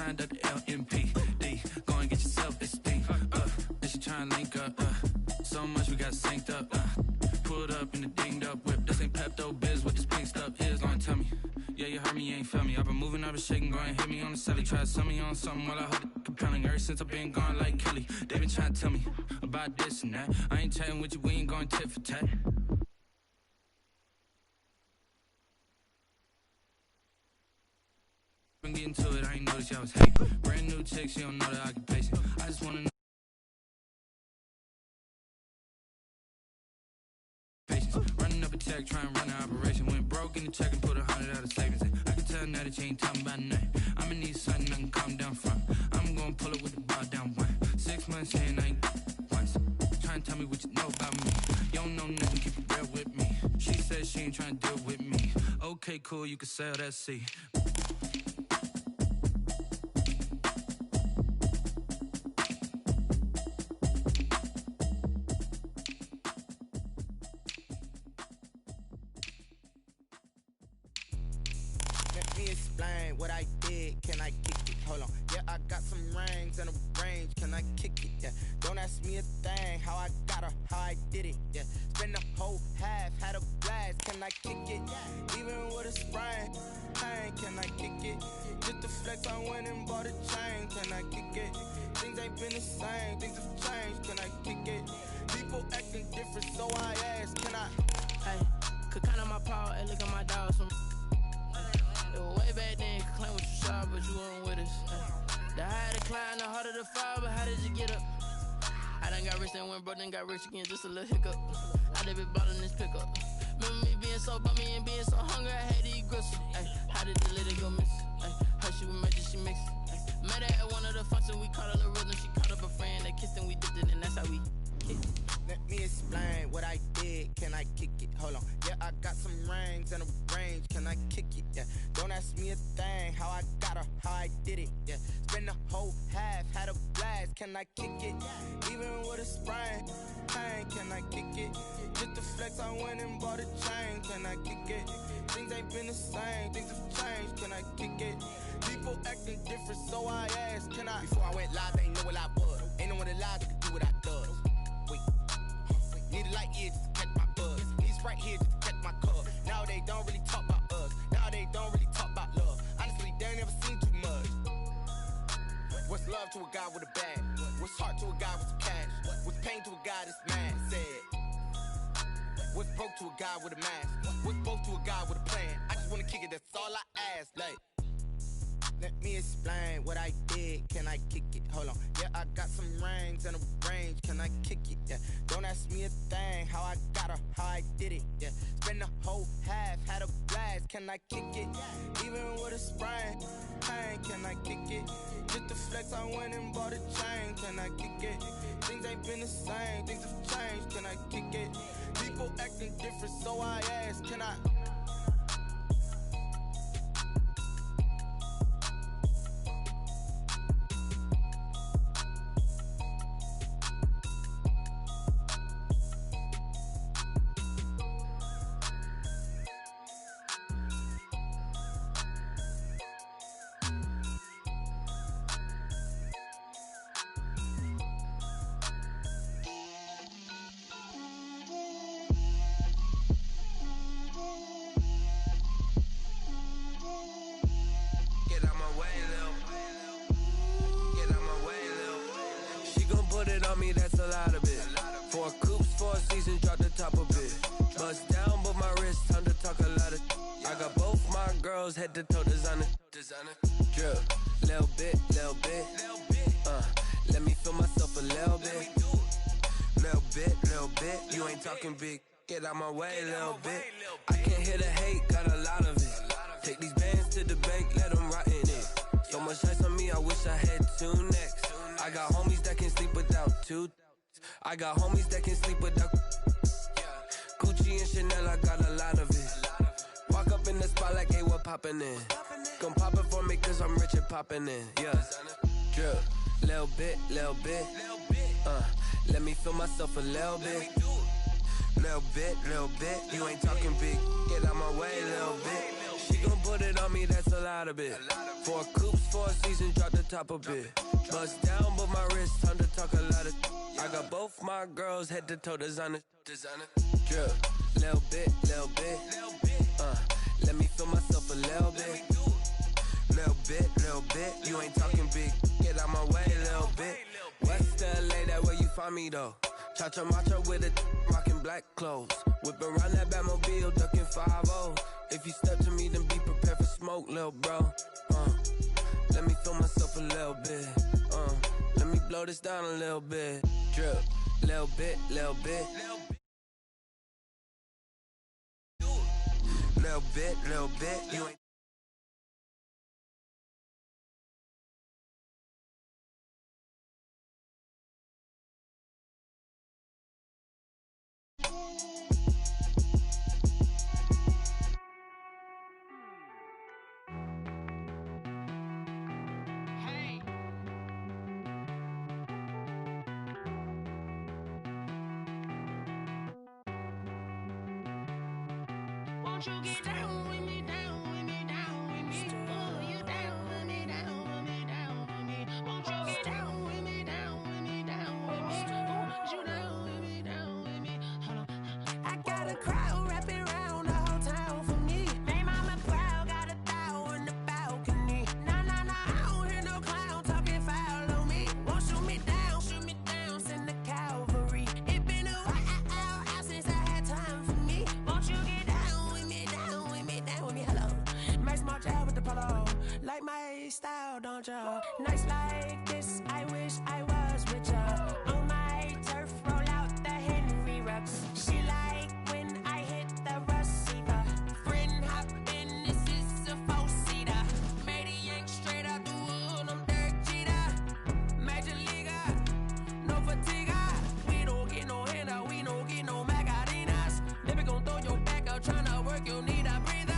signed up the LMPD. Go and get your self-esteem. And she tryna link up. So much we got synced up. Pulled up in the dinged up whip. This ain't Pepto-Biz, what this pink stuff is. Don't tell me. Yeah, you heard me, you ain't felt me. I've been moving, I've been shaking, go and hit me on the celly. Try to sell me on something while I heard it compelling. Ever since I've been gone like Kelly, they been trying to tell me about this and that. I ain't chatting with you, we ain't going tit for tat. Been getting to it, I ain't noticed y'all was hating. Brand new chick, she don't know the occupation. I just wanna know. Running up a check, trying to run an operation. Went broke in the check and put 100 out of savings in. I can tell now that you ain't talking about nothing. I'ma need something I can calm down from. I'm gonna pull it with the bar down one. 6 months in, I ain't once. Trying to tell me what you know about me. You don't know nothing, keep it real with me. She said she ain't trying to deal with me. Okay, cool, you can sell that seat. Explain what I did, can I kick it? Hold on, yeah, I got some rings and a range, can I kick it? Yeah, don't ask me a thing, how I got her, how I did it. Yeah, spend the whole half, had a blast, can I kick it? Even with a sprain, pain, can I kick it? Just to flex, I went and bought a chain, can I kick it? Things ain't been the same, things have changed, can I kick it? People acting different, so I ask, can I? Hey, could count on my paw and look at my dog. Way back then, could claim what you saw, but you weren't with us. The higher the climb, the harder the fall, but how did you get up? I done got rich and went broke, then got rich again, just a little hiccup. I done been ballin' this pickup. Remember me being so bummy and being so hungry, I had to eat gristle. How did the lady go miss? Her she was magic, she mixed. Met her at one of the functions, we caught her the rhythm. She caught up a friend, they kissed and we dipped it, and that's how we kicked. Let me explain what I did, can I kick it? Hold on, yeah, I got some rings and a range, can I kick it? Yeah, don't ask me a thing, how I got her, how I did it. Yeah, spend the whole half, had a blast, can I kick it? Even with a sprain, pain, can I kick it? Just to flex, I went and bought a chain, can I kick it? Things ain't been the same, things have changed, can I kick it? People acting different, so I ask, can I? Before I went live, they ain't know what I was. Ain't no one alive that could do what I does. Wait, need a light here just to catch my buzz. Need Sprite here just to catch my cup. Now they don't really talk about us. Now they don't really talk about love. Honestly, they ain't never seen too much. What's love to a guy with a bag? What's heart to a guy with some cash? What's pain to a guy that's mad? Said. What's broke to a guy with a mask? What's both to a guy with a plan? I just wanna kick it, that's all I ask. Like, let me explain what I did, can I kick it? Hold on, yeah, I got some rings and a range, can I kick it? Yeah, don't ask me a thing, how I got her, how I did it. Yeah, spend the whole half, had a blast, can I kick it? Even with a sprain, pain, can I kick it? Just to flex, I went and bought a chain, can I kick it? Things ain't been the same, things have changed, can I kick it? People acting different, so I ask, can I? That's a lot of it. 4 coops, 4 seasons, drop the top of it. Bust down, but my wrist, time to talk a lot of. I got both my girls, head to toe designer. Drip, little bit. Let me feel myself a little bit. Little bit. You ain't talking big. Get out my way, little bit. I can't hear the hate, got a lot of it. Take these bands to the bank, let them rot in it. So much ice on me, I wish I had 2 necks. I got homies that can sleep without 2. I got homies that can sleep without Gucci and Chanel, I got a lot of it. Walk up in the spot like, hey, what poppin' in? Gon' pop it for me cause I'm rich and poppin' in. Yeah, drip, little bit. Let me feel myself a little bit. Little bit. You ain't talking big, get out my way, little bit. She gon' put it on me, that's a lot of it. 4 coops, 4 seasons, drop the top a bit. Bust down, but my wrist, time to talk a lot of. I got both my girls head to toe designer. Drip, little bit. Let me feel myself a little bit. Little bit. You ain't talking big. Get out my way, little bit. West LA, that where you find me though. Cha-cha matcha with a rockin' black clothes. Whip around that Batmobile, ducking 5-0. If you step to me, then be prepared for smoke, little bro. Let me feel myself a little bit. Let me blow this down a little bit. Drip, little bit. Little bit, you ain't. Won't you get down with me, down with me, down with me? Oh, you down with me, down with me, down with me. Won't you get down with me, down with me, down with me? Oh, you down with me, down with me? Hold on. I got a crowd wrapping around the whole town for me. Made mama proud, got a thou on the balcony. Nah, I don't hear no clown talking foul on me. Won't shoot me down, send the cavalry. It been a while since I had time for me. Won't you get down with me, down with me, down with me? Hello, Max March out with the polo. Like my style, don't ya? Nights like this, I wish I was with ya. On my turf, roll out the Henry Rux. She like when I hit the receiver. Friend hop in, this is a 4-seater. Made a yank straight out the wood, I'm Derek Jeter. Major leaguer, no fatigue. We don't get no handout, we don't get no Macarinas. Baby gon' throw your back out, tryna work, you need a breather.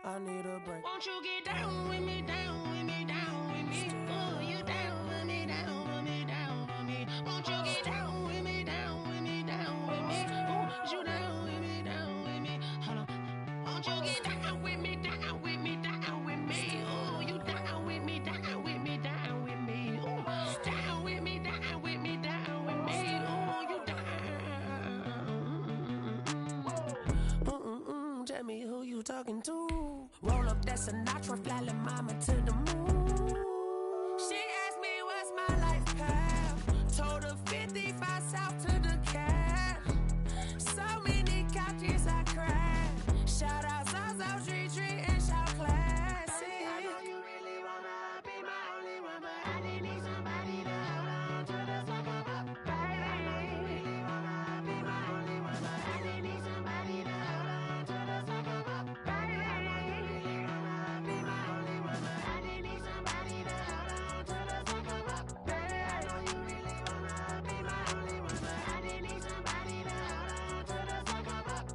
I need a break. Won't you get down with me, down with me, down with me? Oh, you down with me, down with me, down with me? Won't you get down with me, down with me, down with me? Oh, you down with me, down with me? Hold on. Won't you get down with me, down with me, down with me? Oh, you down with me, down with me, down with me? Oh, down with me, down with me, down with me? Oh, you down. Tell me who you talking to. Roll up that Sinatra, fly la mama to the moon. She asked me what's my life path. Told her 55 south to the cat. So many couches I cried. Shout out South Street and shout classy. I know you really wanna be my only one, but I didn't need somebody to hold on to the sucker up, baby. I know you really wanna be my only one, but I didn't need somebody to hold on to the sucker up, baby. I know you really wanna be my only one, but I didn't need somebody to hold on to the sucker up, baby. I know you really wanna be my only one, but I didn't need somebody to hold on to the sucker up.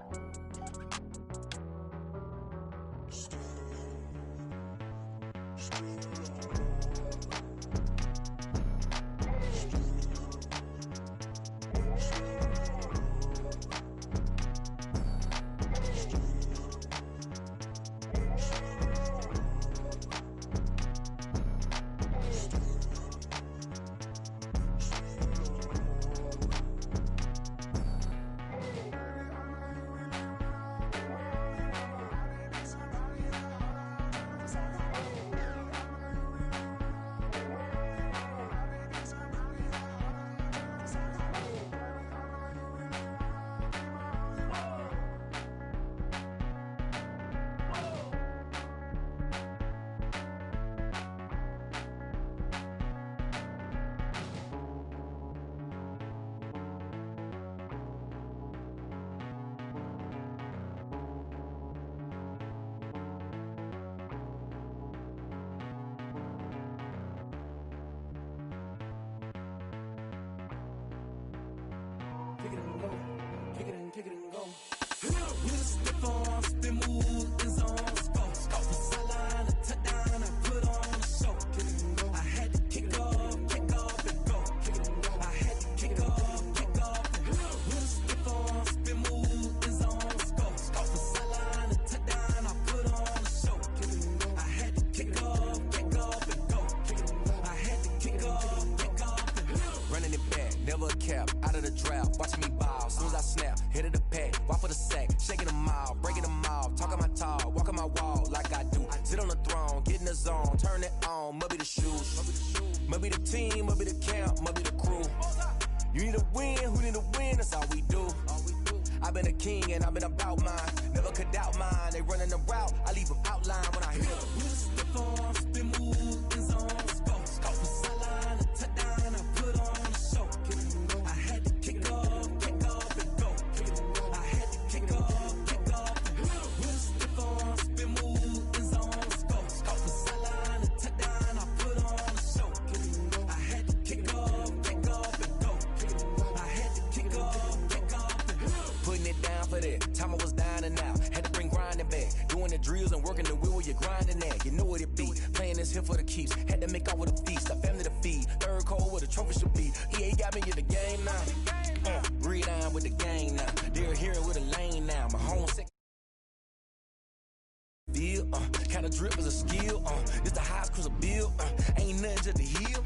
mouth, watching me ball. Soon as I snap, hit of the pack, walk for the sack, shaking them all, breaking them off, talking my talk, walking my wall like I do. Sit on the throne, get in the zone, turn it on, must be the shoes, must be the team, must be the camp, must be the crew. You need a win, who need a win, that's all we do. I've been a king and I've been about mine, never could doubt mine. They running the route, I leave them outline when I hear them. We stiff on, spin move, in zone, scope from sideline to touchdown, I put on a show. I had to kick off and go. I had to kick off and go. We stiff on, spin move, in zone, scope from sideline to touchdown, I put on a show. I had to kick off and go. I had to kick off and go. Putting it down for that, time I was down and out. Had to bring grinding back, doing the drills and working the wheel where you're grinding at. You know what it be, playing this here for the keeps. Had to make out with a feast, a family to feed. Third cold where the trophy should be. EA got me in the game now. Read on with the game now. They're hearing with a lane now. My home sick. Feel, kind of drip is a skill. It's the highest cruiser bill. Ain't nothing just to heal.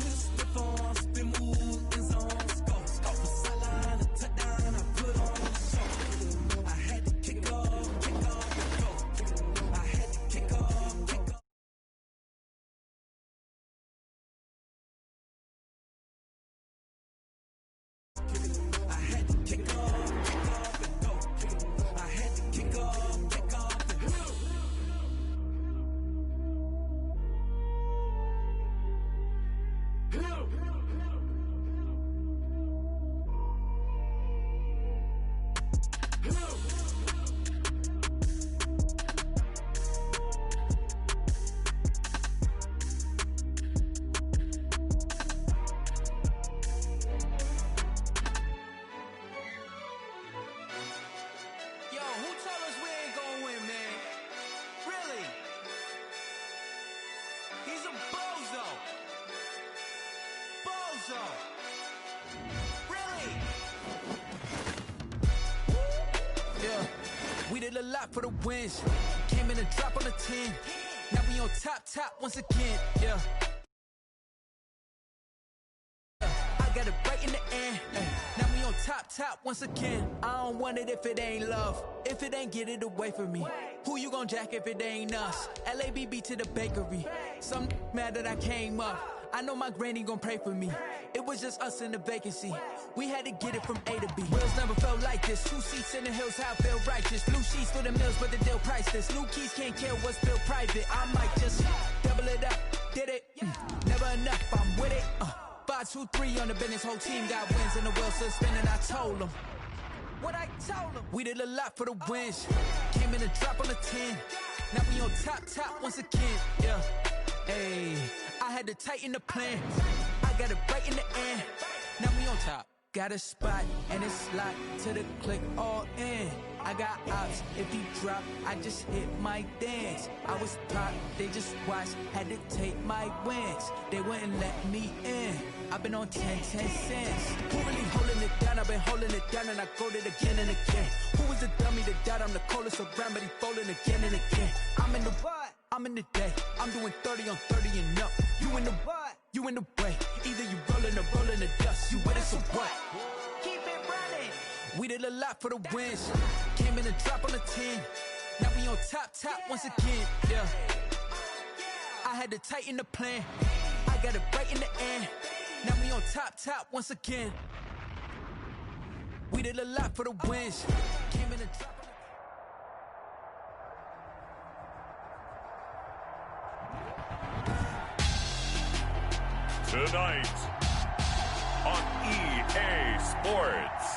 Stiff on, spin move, in zone, scope from sideline to touchdown, I put on a show. I had to kick off and go. I had to kick off and go. I had to kick off and go. I had to kick off and go. A lot for the wins. Came in and drop on the 10. Now we on top once again. Yeah. I got it right in the end. Now we on top once again. I don't want it if it ain't love. If it ain't, get it away from me. Who you gon' jack if it ain't us? LABB to the bakery. Some mad that I came up. I know my granny gon' pray for me. It was just us in the vacancy. We had to get it from A to B. Wheels never felt like this. 2 seats in the hills, how I feel righteous. Blue sheets for the mills, but the deal priceless. New keys can't kill what's built private. I might just double it up. Did it? Never enough, I'm with it. 5, 2, 3 on the business. Whole team got wins and the wheels still spinning. I told them what I told them. We did a lot for the wins. Came in and drop on the 10. Now we on top once again. Yeah. Hey, I had to tighten the plan. I got it right in the end. Now we on top. Got a spot and it's locked to the click all in. I got ops, if he drop, I just hit my dance. I was top, they just watched, had to take my wins. They wouldn't let me in. I've been on 10 cents. Who really holding it down? I've been holding it down and I go it again and again. Who was the dummy that died? I'm the coldest around, but he falling again and again. I'm in the what? I'm in the day. I'm doing 30 on 30 and up. You in the what? You in the way. Either you rolling or rolling the dust. You with us or what? Keep it running. We did a lot for the wins. Came in and drop on the 10. Now we on top once again. Yeah. I had to tighten the plan. I got it right in the end. Now we on top once again. We did a lot for the wins. Came in and dropped. Tonight on EA Sports,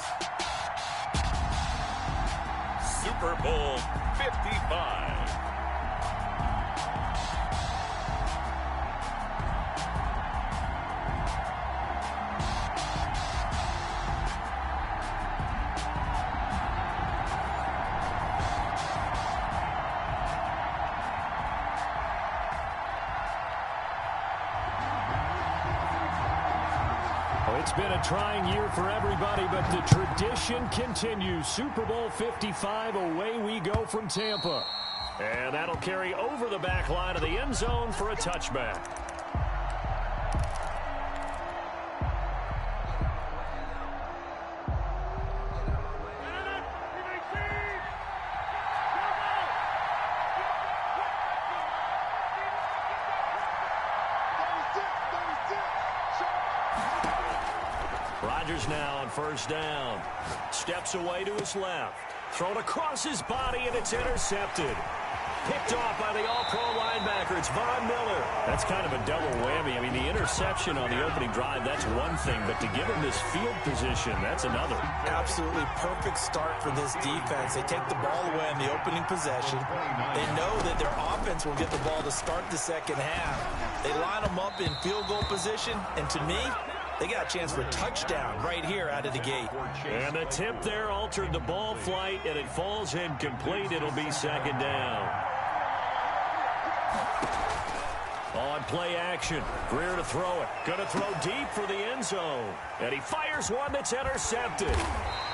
Super Bowl 55. It's been a trying year for everybody, but the tradition continues. Super Bowl 55, away we go from Tampa. And that'll carry over the back line of the end zone for a touchback. Rodgers now on first down. Steps away to his left. Thrown across his body, and it's intercepted. Picked off by the all-pro linebacker. It's Von Miller. That's kind of a double whammy. I mean, the interception on the opening drive, that's one thing. But to give him this field position, that's another. Absolutely perfect start for this defense. They take the ball away on the opening possession. They know that their offense will get the ball to start the second half. They line them up in field goal position. And to me, they got a chance for a touchdown right here out of the gate. And the tip there altered the ball flight, and it falls incomplete. It'll be second down. On play action, Greer to throw it. Going to throw deep for the end zone. And he fires one that's intercepted.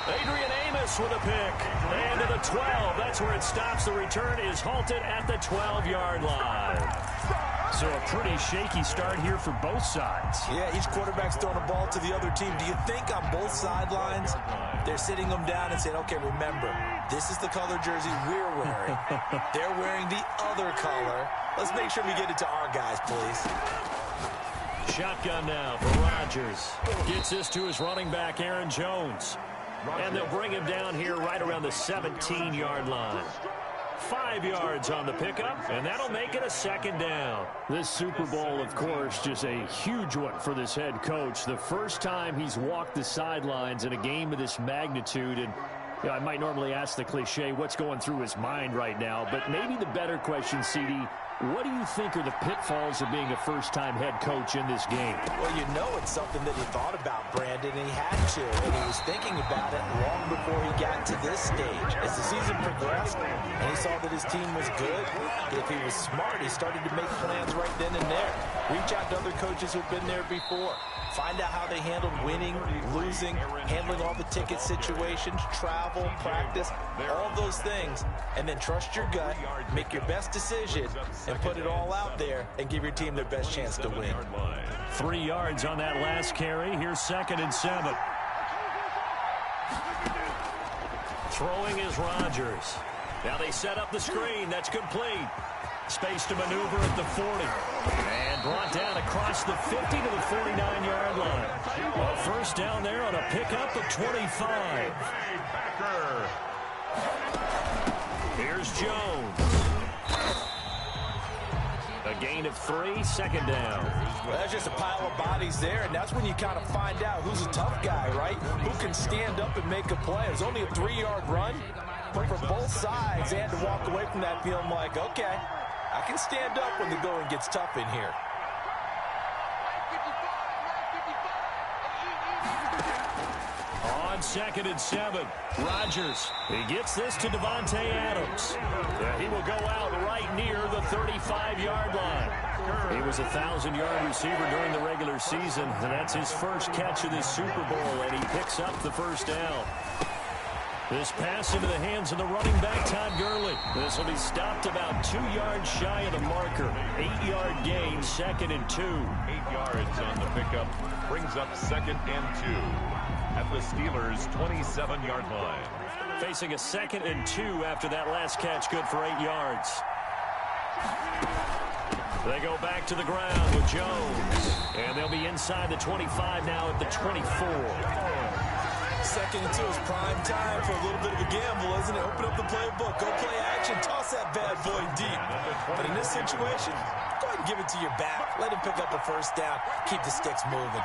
Adrian Amos with a pick. And to the 12. That's where it stops. The return is halted at the 12-yard line. So a pretty shaky start here for both sides. Yeah, each quarterback's throwing a ball to the other team. Do you think on both sidelines they're sitting them down and saying, okay, remember, this is the color jersey we're wearing. They're wearing the other color. Let's make sure we get it to our guys, please. Shotgun now for Rodgers. Gets this to his running back, Aaron Jones. And they'll bring him down here right around the 17-yard line. 5 yards on the pickup, and that'll make it a second down. This Super Bowl, of course, just a huge one for this head coach. The first time he's walked the sidelines in a game of this magnitude, and I might normally ask the cliche, what's going through his mind right now, but maybe the better question, CD, what do you think are the pitfalls of being a first-time head coach in this game? Well, you know it's something that he thought about, Brandon, and he had to, and he was thinking about it long before he got to this stage. As the season progressed, and he saw that his team was good, if he was smart, he started to make plans right then and there. Reach out to other coaches who've been there before. Find out how they handled winning, losing, handling all the ticket situations, travel, practice, all those things. And then trust your gut, make your best decision, and put it all out there and give your team their best chance to win. 3 yards on that last carry. Here's 2nd and 7. Throwing is Rodgers. Now they set up the screen. That's complete. Space to maneuver at the 40. And brought down across the 50 to the 49-yard line. A first down there on a pickup of 25. Here's Jones. A gain of 3, second down. Well, that's just a pile of bodies there, and that's when you kind of find out who's a tough guy, right? Who can stand up and make a play. It was only a 3-yard run, but for both sides, they had to walk away from that feeling like, okay, I can stand up when the going gets tough in here. On 2nd and 7, Rodgers. He gets this to Davante Adams. He will go out right near the 35-yard line. He was a 1,000-yard receiver during the regular season, and that's his first catch of this Super Bowl, and he picks up the first down. This pass into the hands of the running back, Todd Gurley. This will be stopped about 2 yards shy of the marker. 8-yard gain, 2nd and 2. 8 yards on the pickup brings up 2nd and 2 at the Steelers' 27-yard line. Facing a 2nd and 2 after that last catch, good for 8 yards. They go back to the ground with Jones. And they'll be inside the 25 now at the 24. 2nd and 2 is prime time for a little bit of a gamble, isn't it? Open up the playbook, go play action, toss that bad boy deep. But in this situation, go ahead and give it to your back. Let him pick up a first down, keep the sticks moving.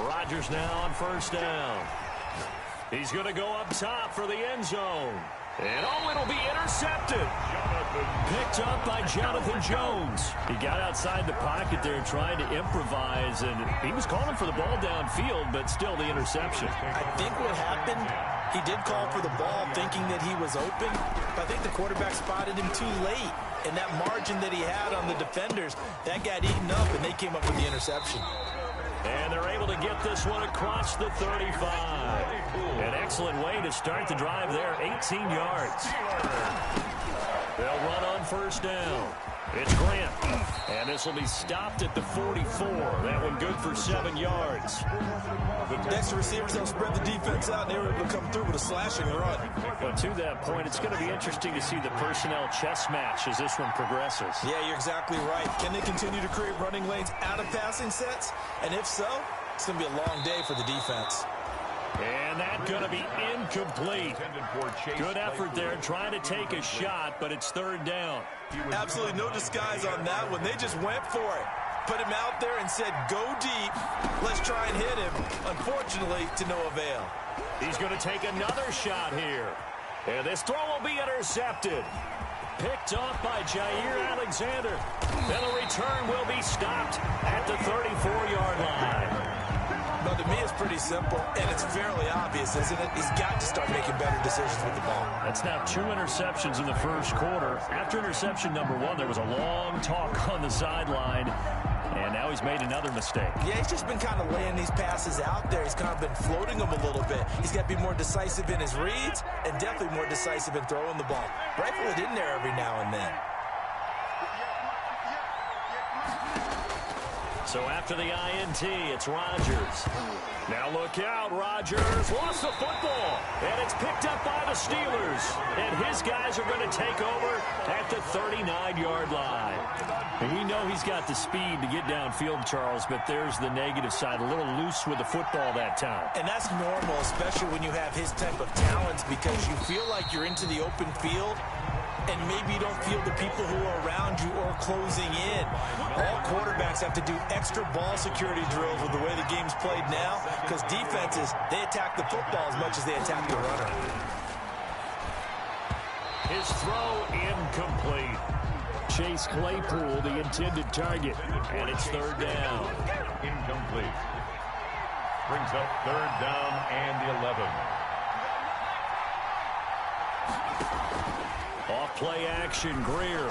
Rodgers now on first down. He's going to go up top for the end zone. And it'll be intercepted. Picked up by Jonathan Jones. He got outside the pocket there trying to improvise, and he was calling for the ball downfield, but still the interception. I think what happened, he did call for the ball thinking that he was open, but I think the quarterback spotted him too late. And that margin that he had on the defenders, that got eaten up, and they came up with the interception. And they're able to get this one across the 35. An excellent way to start the drive there, 18 yards. They'll run on first down. It's Grant. And this will be stopped at the 44. That one good for 7 yards. The next receivers don't spread the defense out, and they were able to come through with a slashing run. But to that point, it's going to be interesting to see the personnel chess match as this one progresses. Yeah, you're exactly right. Can they continue to create running lanes out of passing sets? And if so, it's going to be a long day for the defense. And that's going to be incomplete. Good effort there trying to take a shot, but it's third down. Absolutely no disguise on that one. They just went for it. Put him out there and said, go deep. Let's try and hit him. Unfortunately, to no avail. He's going to take another shot here. And this throw will be intercepted. Picked off by Jair Alexander. And the return will be stopped at the 34-yard line. But to me, it's pretty simple, and it's fairly obvious, isn't it? He's got to start making better decisions with the ball. That's now 2 interceptions in the first quarter. After interception number 1, there was a long talk on the sideline, and now he's made another mistake. Yeah, he's just been kind of laying these passes out there. He's kind of been floating them a little bit. He's got to be more decisive in his reads and definitely more decisive in throwing the ball. Rifle it in there every now and then. So after the INT, it's Rodgers. Now look out, Rodgers lost the football, and it's picked up by the Steelers. And his guys are going to take over at the 39-yard line. And we know he's got the speed to get downfield, Charles, but there's the negative side, a little loose with the football that time. And that's normal, especially when you have his type of talents, because you feel like you're into the open field, and maybe you don't feel the people who are around you or closing in. All quarterbacks have to do extra ball security drills with the way the game's played now, because defenses, they attack the football as much as they attack the runner. His throw incomplete. Chase Claypool, the intended target, and it's third down. Incomplete. Brings up third down and 11. Off-play action, Greer.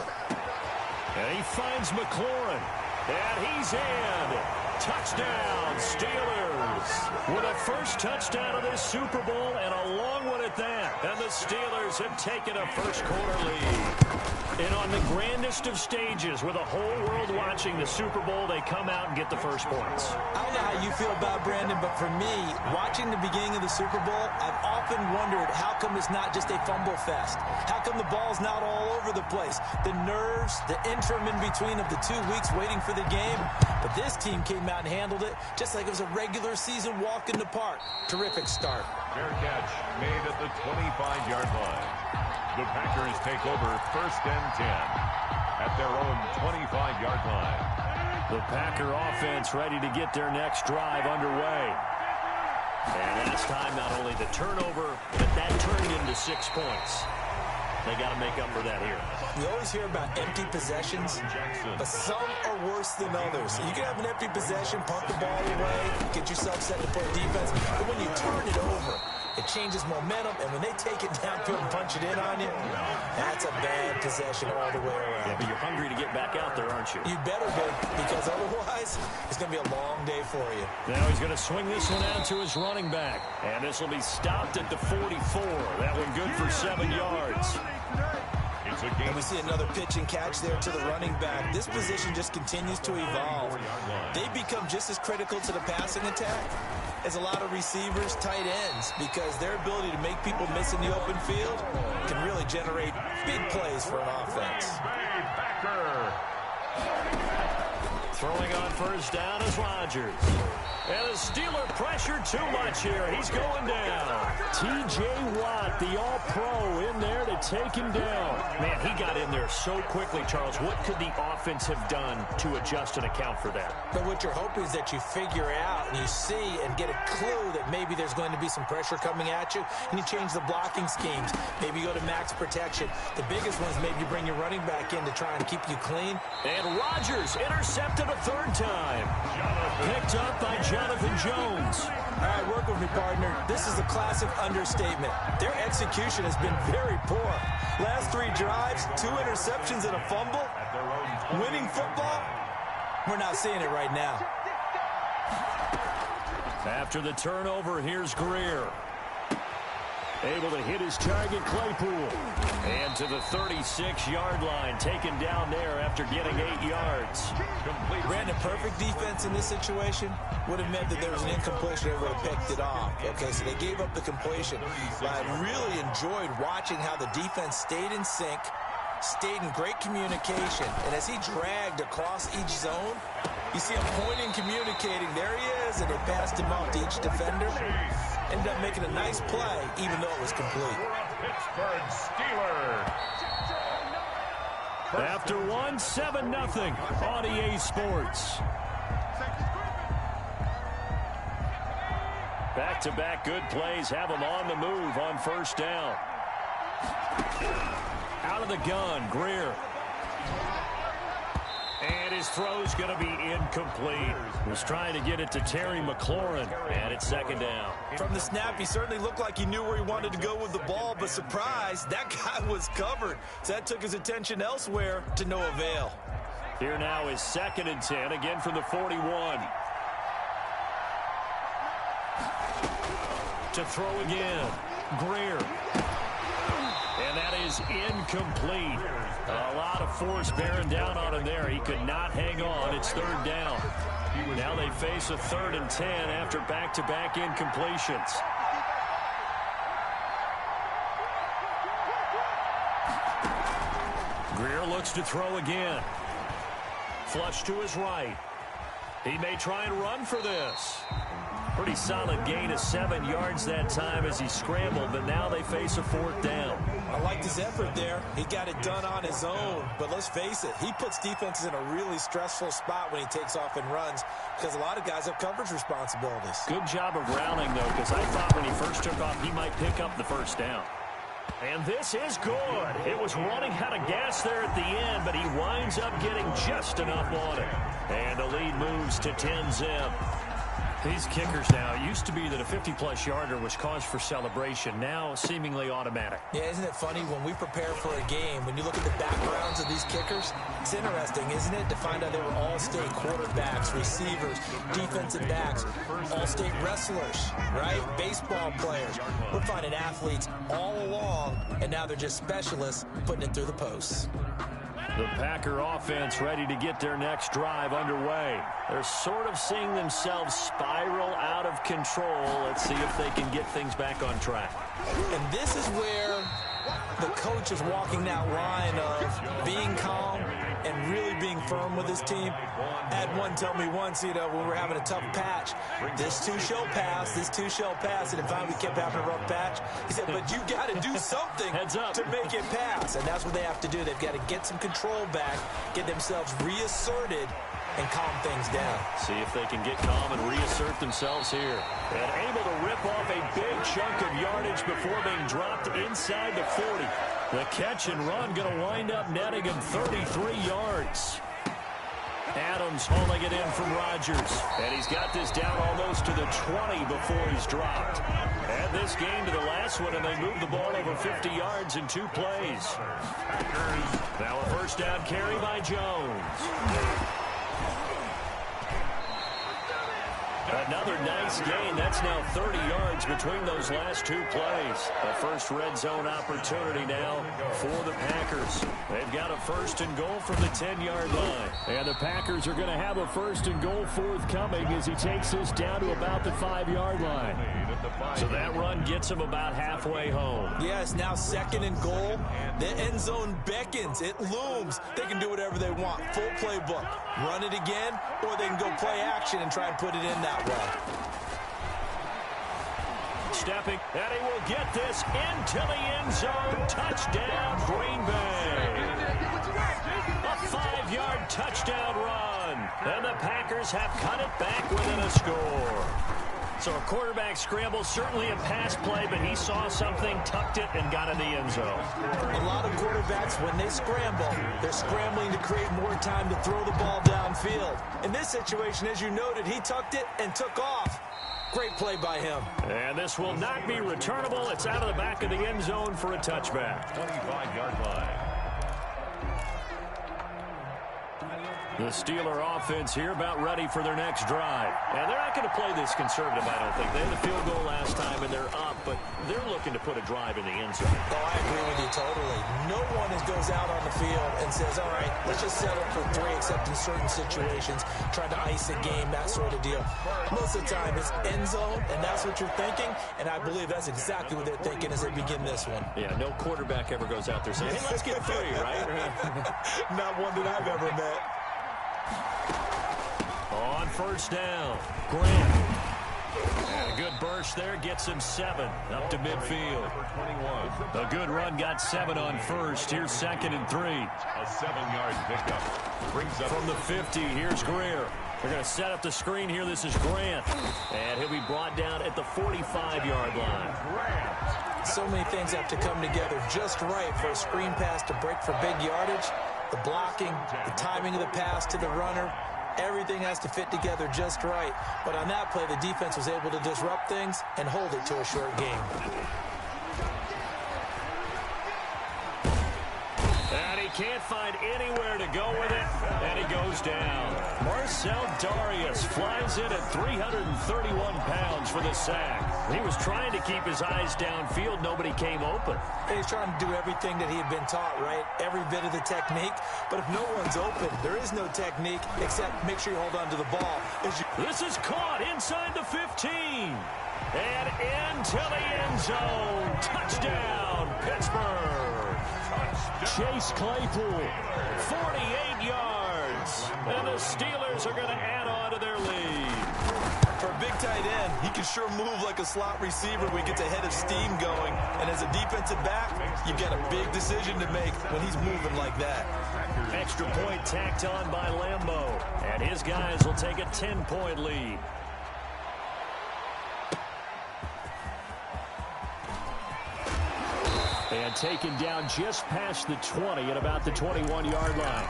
And he finds McLaurin. And he's in. Touchdown, Steelers. With a first touchdown of this Super Bowl and a long one at that. And the Steelers have taken a first-quarter lead. And on the grandest of stages, with the whole world watching the Super Bowl, they come out and get the first points. I don't know how you feel about Brandon, but for me, watching the beginning of the Super Bowl, I've often wondered how come it's not just a fumble fest? How come the ball's not all over the place? The nerves, the interim in between of the 2 weeks waiting for the game. But this team came out and handled it just like it was a regular season walk in the park. Terrific start. Fair catch made at the 25-yard line. The Packers take over first and 10 at their own 25-yard line. The Packer offense ready to get their next drive underway. And last time, not only the turnover, but that turned into 6 points. They got to make up for that here. You always hear about empty possessions, but some are worse than others. You can have an empty possession, punt the ball away, get yourself set to play defense, but when you turn it over, it changes momentum, and when they take it downfield and punch it in on you, that's a bad possession all the way around. Yeah, but you're hungry to get back out there, aren't you? You better be, because otherwise, it's going to be a long day for you. Now he's going to swing this one out to his running back, and this will be stopped at the 44. That one good for 7 yards. And we see another pitch and catch there to the running back. This position just continues to evolve. They become just as critical to the passing attack as a lot of receivers, tight ends, because their ability to make people miss in the open field can really generate big plays for an offense. Throwing on first down is Rodgers. And the Steeler pressure too much here. He's going down. T.J. Watt, the all-pro, in there to take him down. Man, he got in there so quickly, Charles. What could the offense have done to adjust and account for that? But what you're hoping is that you figure out and you see and get a clue that maybe there's going to be some pressure coming at you, and you change the blocking schemes. Maybe you go to max protection. The biggest one is maybe you bring your running back in to try and keep you clean. And Rodgers intercepted a third time. Picked up by Jonathan Jones. All right, work with me, partner. This is a classic understatement. Their execution has been very poor. Last 3 drives, 2 interceptions and a fumble. Winning football? We're not seeing it right now. After the turnover, here's Greer. Able to hit his target, Claypool. And to the 36-yard line, taken down there after getting 8 yards. Brandon, perfect defense in this situation would have meant that there was an incompletion. They would have picked it off. Okay, so they gave up the completion. But I really enjoyed watching how the defense stayed in sync, stayed in great communication. And as he dragged across each zone, you see him pointing, communicating. There he is, and they passed him off to each defender. Ended up making a nice play, even though it was complete. Pittsburgh Steelers. After 7-0 on EA Sports. Back-to-back good plays have them on the move on first down. Out of the gun, Greer. And his throw's going to be incomplete. Was trying to get it to Terry McLaurin, and it's second down. From the snap, he certainly looked like he knew where he wanted to go with the ball, but surprise, that guy was covered. So that took his attention elsewhere to no avail. Here now is 2nd and 10, again from the 41. To throw again, Greer. And that is incomplete. A lot of force bearing down on him there. He could not hang on. It's 3rd down. Now they face a 3rd and 10 after back-to-back incompletions. Greer looks to throw again. Flush to his right. He may try and run for this. Pretty solid gain of 7 yards that time as he scrambled, but now they face a 4th down. I liked his effort there. He got it done on his own, but let's face it, he puts defenses in a really stressful spot when he takes off and runs because a lot of guys have coverage responsibilities. Good job of rounding, though, because I thought when he first took off, he might pick up the first down. And this is good. It was running out of gas there at the end, but he winds up getting just enough on it. And the lead moves to 10-zip. These kickers now, it used to be that a 50-plus yarder was cause for celebration. Now, seemingly automatic. Yeah, isn't it funny when we prepare for a game, when you look at the backgrounds of these kickers, it's interesting, isn't it, to find out they were all-state quarterbacks, receivers, defensive backs, all-state wrestlers, right? Baseball players. We're finding athletes all along, and now they're just specialists putting it through the posts. The Packer offense ready to get their next drive underway. They're sort of seeing themselves spiral out of control. Let's see if they can get things back on track. And this is where the coach is walking that line of being calm and really being firm with his team. I had one tell me once, when we were having a tough patch, this too shall pass, and if we kept having a rough patch, he said, but you got to do something to make it pass. And that's what they have to do. They've got to get some control back, get themselves reasserted, and calm things down. See if they can get calm and reassert themselves here. And able to rip off a big chunk of yardage before being dropped inside the 40. The catch and run going to wind up netting him 33 yards. Adams hauling it in from Rodgers. And he's got this down almost to the 20 before he's dropped. Add this game to the last one, and they move the ball over 50 yards in 2 plays. Now a first down carry by Jones. Another nice gain. That's now 30 yards between those last 2 plays. A first red zone opportunity now for the Packers. They've got a 1st and goal from the 10-yard line. And the Packers are going to have a 1st and goal forthcoming as he takes this down to about the 5-yard line. So that run gets him about halfway home. Yes, now 2nd and goal. The end zone beckons. It looms. They can do whatever they want. Full playbook. Run it again, or they can go play action and try and put it in that way. Stepping, and he will get this into the end zone. Touchdown, Green Bay. A 5-yard touchdown run. And the Packers have cut it back within a score. So a quarterback scramble, certainly a pass play, but he saw something, tucked it, and got in the end zone. A lot of quarterbacks, when they scramble, they're scrambling to create more time to throw the ball downfield. In this situation, as you noted, he tucked it and took off. Great play by him. And this will not be returnable. It's out of the back of the end zone for a touchback. 25-yard line. The Steeler offense here about ready for their next drive. And they're not going to play this conservative, I don't think. They had the field goal last time, and they're up, but they're looking to put a drive in the end zone. Oh, I agree with you totally. No one goes out on the field and says, all right, let's just settle for 3, except in certain situations, trying to ice a game, that sort of deal. Most of the time, it's end zone, and that's what you're thinking, and I believe that's exactly what they're thinking as they begin this one. Yeah, no quarterback ever goes out there saying, hey, let's get 3, right? Not one that I've ever met. On first down, Grant. And a good burst there gets him 7 up to midfield. A good run got 7 on first. Here's 2nd and 3. A 7-yard pickup. Brings up from the 50. Here's Greer. They're going to set up the screen here. This is Grant. And he'll be brought down at the 45-yard line. So many things have to come together just right for a screen pass to break for big yardage. The blocking, the timing of the pass to the runner, everything has to fit together just right. But on that play, the defense was able to disrupt things and hold it to a short game. And he can't find anywhere to go with it, and he goes down. Marcel Darius flies in at 331 pounds for the sack. He was trying to keep his eyes downfield. Nobody came open. He's trying to do everything that he had been taught, right? Every bit of the technique. But if no one's open, there is no technique except make sure you hold on to the ball. This is caught inside the 15. And into the end zone. Touchdown, Pittsburgh. Chase Claypool, 48 yards. And the Steelers are going to add on to their lead. For a big tight end, he can sure move like a slot receiver when he gets a head of steam going. And as a defensive back, you've got a big decision to make when he's moving like that. Extra point tacked on by Lambeau. And his guys will take a 10-point lead. And taken down just past the 20 at about the 21-yard line.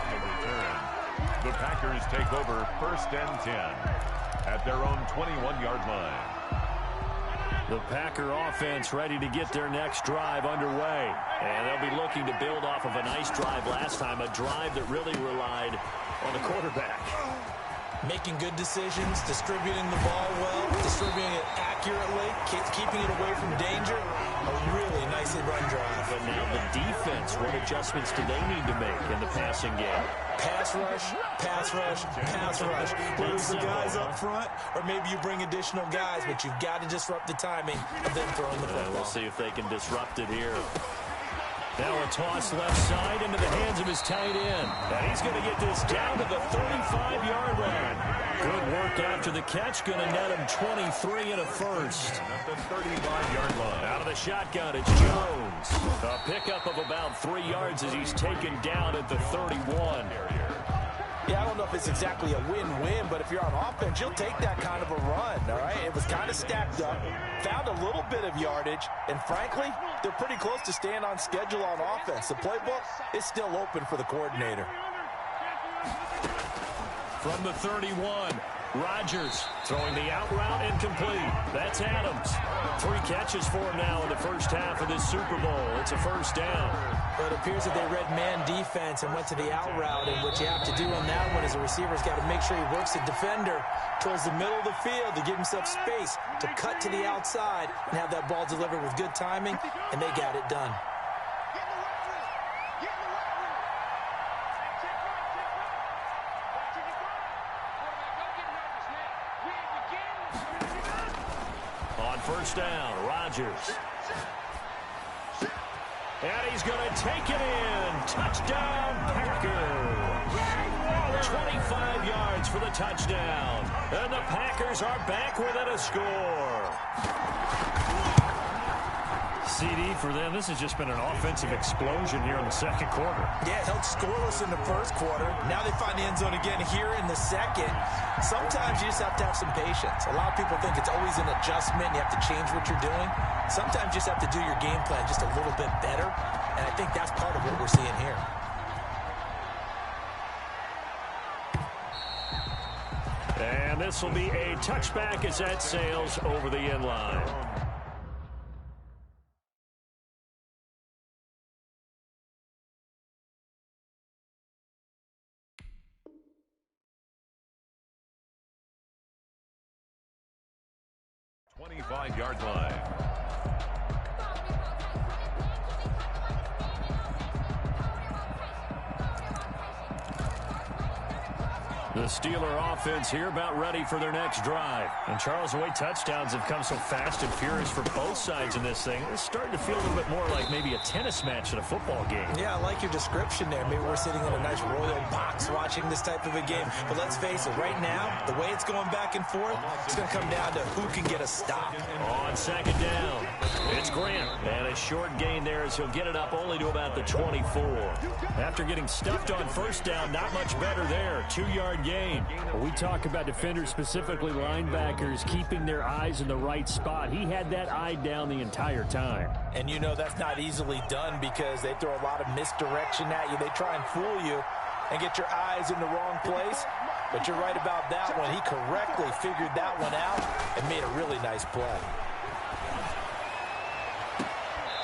The Packers take over 1st and 10 at their own 21-yard line. The Packer offense ready to get their next drive underway. And they'll be looking to build off of a nice drive last time, a drive that really relied on the quarterback. Making good decisions, distributing the ball well, distributing it accurately, keeping it away from danger. A really nicely run drive. But now the defense, what adjustments do they need to make in the passing game? Pass rush, pass rush, pass rush. Whether it's the guys up front or maybe you bring additional guys, but you've got to disrupt the timing of them throwing the football. We'll see if they can disrupt it here. Now a toss left side into the hands of his tight end. And he's going to get this down to the 35-yard line. Good work after the catch. Going to net him 23 and a first. At the 35-yard line. Out of the shotgun, it's Jones. A pickup of about 3 yards as he's taken down at the 31. Yeah, I don't know if it's exactly a win-win, but if you're on offense, you'll take that kind of a run, all right? It was kind of stacked up, found a little bit of yardage, and frankly, they're pretty close to staying on schedule on offense. The playbook is still open for the coordinator. From the 31, Rodgers throwing the out route incomplete. That's Adams. 3 catches for him now in the first half of this Super Bowl. It's a first down. But it appears that they read man defense and went to the out route, and what you have to do on that one is the receiver's got to make sure he works the defender towards the middle of the field to give himself space to cut to the outside and have that ball delivered with good timing, and they got it done. On first down, Rodgers. And he's going to take it in. Touchdown, Packers. 25 yards for the touchdown. And the Packers are back within a score. CD for them. This has just been an offensive explosion here in the second quarter. Yeah, held scoreless in the first quarter. Now they find the end zone again here in the second. Sometimes you just have to have some patience. A lot of people think it's always an adjustment. You have to change what you're doing. Sometimes you just have to do your game plan just a little bit better. And I think that's part of what we're seeing here. And this will be a touchback as that sails over the end line. 25-yard line. The Steeler offense here about ready for their next drive. And Charles, the way touchdowns have come so fast and furious for both sides in this thing, it's starting to feel a little bit more like maybe a tennis match in a football game. Yeah, I like your description there. Maybe we're sitting in a nice royal box watching this type of a game. But let's face it, right now, the way it's going back and forth, it's going to come down to who can get a stop. On second down, it's Grant. And a short gain there as he'll get it up only to about the 24. After getting stuffed on first down, not much better there. 2-yard gain. Well, we talk about defenders, specifically linebackers, keeping their eyes in the right spot. He had that eye down the entire time. And you know that's not easily done because they throw a lot of misdirection at you. They try and fool you and get your eyes in the wrong place. But you're right about that one. He correctly figured that one out and made a really nice play.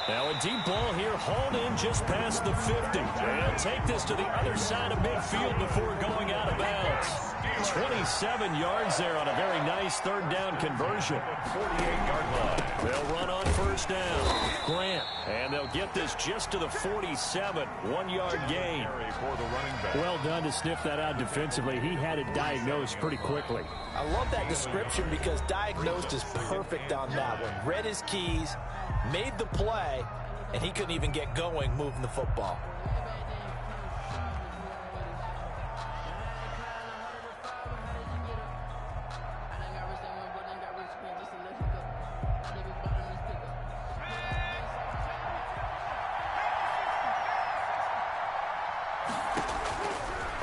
Now a deep ball here, hauled in just past the 50. They'll take this to the other side of midfield before going out of bounds. 27 yards there on a very nice third down conversion. 48-yard line. They'll run on first down. Grant. And they'll get this just to the 47. 1-yard gain. For the running back. Well done to sniff that out defensively. He had it diagnosed pretty quickly. I love that description because diagnosed is perfect on that one. Read his keys, made the play, and he couldn't even get going moving the football.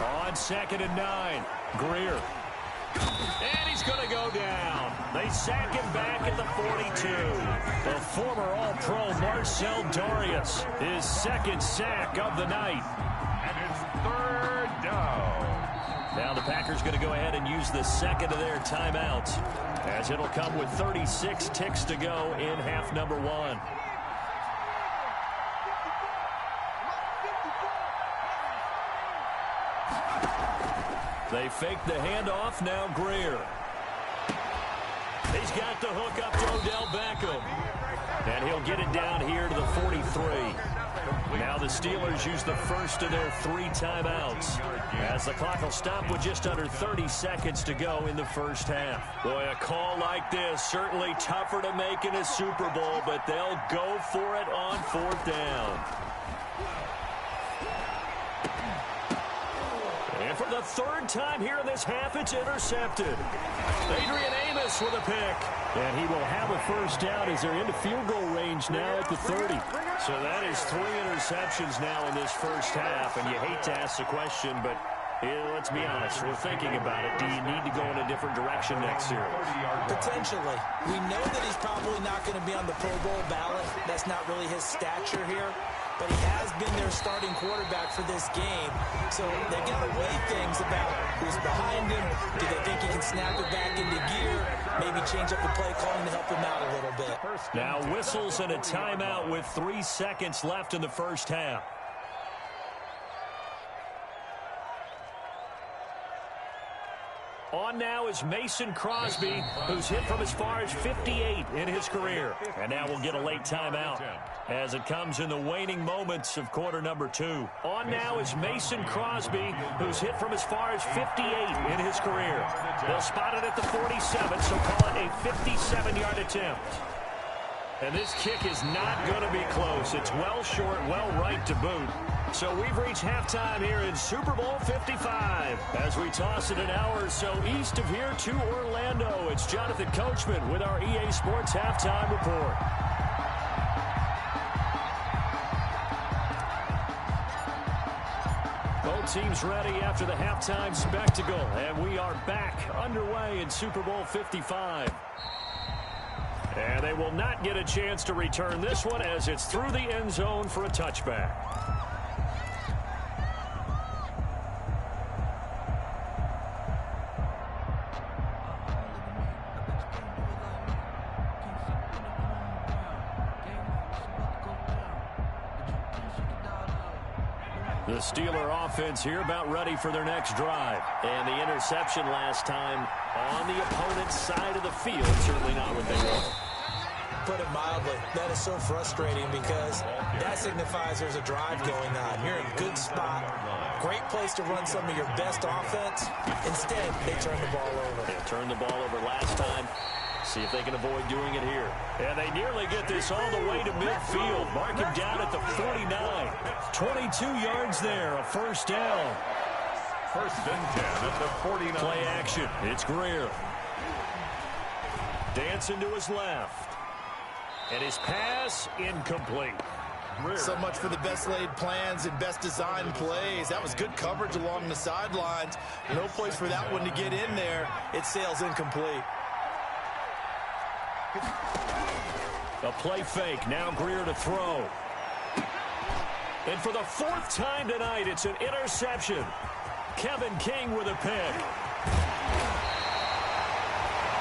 On 2nd and 9, Greer. And he's going to go down. They sack him back at the 42. The former All-Pro Marcel Darius, his second sack of the night. And it's third down. Now the Packers going to go ahead and use the second of their timeouts, as it'll come with 36 ticks to go in half number 1. They fake the handoff, now Greer. He's got the hook up to Odell Beckham. And he'll get it down here to the 43. Now the Steelers use the first of their 3 timeouts, as the clock will stop with just under 30 seconds to go in the first half. Boy, a call like this, certainly tougher to make in a Super Bowl, but they'll go for it on 4th down. And for the 3rd time here in this half, it's intercepted. Adrian Amos with a pick. And he will have a first down as they're into field goal range now at the 30. So that is 3 interceptions now in this first half. And you hate to ask the question, but let's be honest, we're thinking about it. Do you need to go in a different direction next year? Potentially. We know that he's probably not going to be on the Pro Bowl ballot. That's not really his stature here. But he has been their starting quarterback for this game. So they've got to weigh things about who's behind him. Do they think he can snap it back into gear? Maybe change up the play calling to help him out a little bit. Now whistles and a timeout with 3 seconds left in the first half. On now is Mason Crosby, who's hit from as far as 58 in his career. And now we'll get a late timeout as it comes in the waning moments of quarter number 2. On now is Mason Crosby, who's hit from as far as 58 in his career. They'll spot it at the 47, so call it a 57-yard attempt. And this kick is not going to be close. It's well short, well right to boot. So we've reached halftime here in Super Bowl 55. As we toss it an hour or so east of here to Orlando, it's Jonathan Coachman with our EA Sports Halftime Report. Both teams ready after the halftime spectacle, and we are back underway in Super Bowl 55. And they will not get a chance to return this one as it's through the end zone for a touchback. The Steeler offense here about ready for their next drive. And the interception last time on the opponent's side of the field, certainly not what they want. Put it mildly, that is so frustrating because that signifies there's a drive going on. You're in a good spot, great place to run some of your best offense. Instead, they turn the ball over. They turned the ball over last time. See if they can avoid doing it here. And they nearly get this all the way to midfield. Mark him down at the 49. 22 yards there, a first down. First and 10 at the 49. Play action. It's Greer. Dancing to his left. And his pass incomplete. So much for the best laid plans and best designed plays. That was good coverage along the sidelines. No place for that one to get in there. It sails incomplete. A play fake. Now Greer to throw. And for the fourth time tonight, it's an interception. Kevin King with a pick.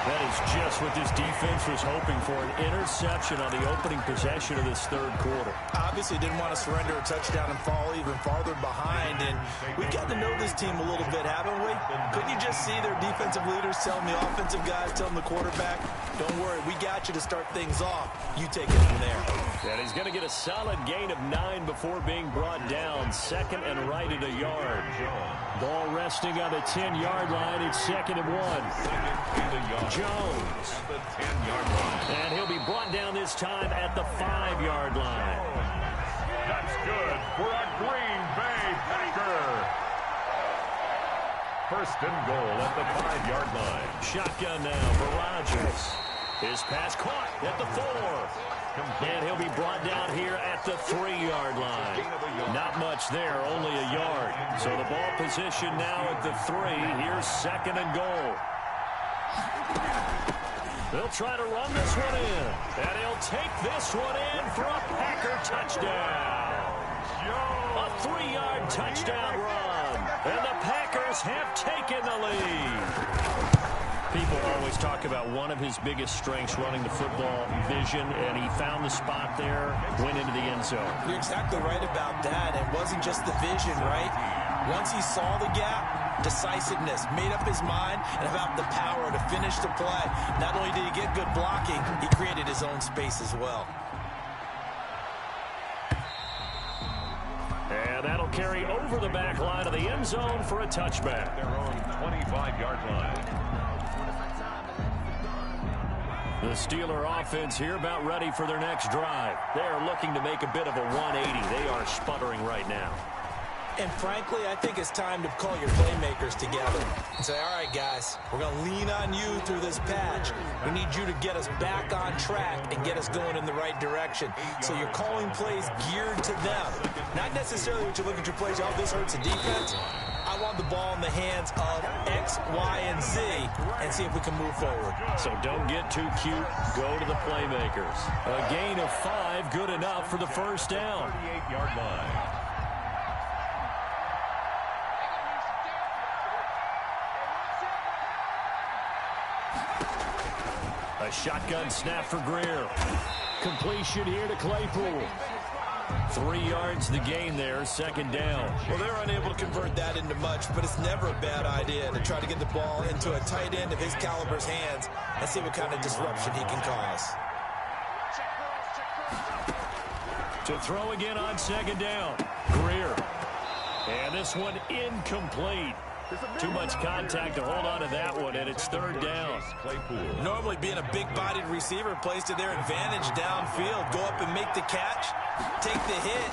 That is just what this defense was hoping for, an interception on the opening possession of this third quarter. Obviously didn't want to surrender a touchdown and fall even farther behind. And we've gotten to know this team a little bit, haven't we? Couldn't you just see their defensive leaders telling the offensive guys, telling the quarterback, don't worry, we got you to start things off. You take it from there. And he's going to get a solid gain of 9 before being brought down. Second and right at a yard. Ball resting on the 10-yard line. It's 2nd and 1. Jones. And he'll be brought down this time at the 5-yard line. That's good for a Green Bay Packer. First and goal at the 5-yard line. Shotgun now for Rodgers. His pass caught at the 4. And he'll be brought down here at the 3-yard line. Not much there, only a yard. So the ball position now at the 3. Here's 2nd and goal. They'll try to run this one in. And he'll take this one in for a Packer touchdown. A 3-yard touchdown run. And the Packers have taken the lead. People always talk about one of his biggest strengths running the football, vision, and he found the spot there, went into the end zone. You're exactly right about that. It wasn't just the vision, right? Once he saw the gap, decisiveness, made up his mind, and about the power to finish the play. Not only did he get good blocking, he created his own space as well. And that'll carry over the back line of the end zone for a touchback. Their own 25-yard line. The Steeler offense here about ready for their next drive. They are looking to make a bit of a 180. They are sputtering right now. And frankly, I think it's time to call your playmakers together and say, all right, guys, we're going to lean on you through this patch. We need you to get us back on track and get us going in the right direction. So you're calling plays geared to them. Not necessarily what you look at your plays, oh, this hurts the defense. I want the ball in the hands of X, Y, and Z and see if we can move forward. So don't get too cute. Go to the playmakers. A gain of 5, good enough for the first down. 38-yard line. A shotgun snap for Greer. Completion here to Claypool. 3 yards the gain there, 2nd down. Well, they're unable to convert that into much, but it's never a bad idea to try to get the ball into a tight end of his caliber's hands and see what kind of disruption he can cause. To throw again on 2nd down. Greer. And this one incomplete. Too much contact to hold on to that one, and it's 3rd down. Normally being a big-bodied receiver plays to their advantage downfield. Go up and make the catch, take the hit,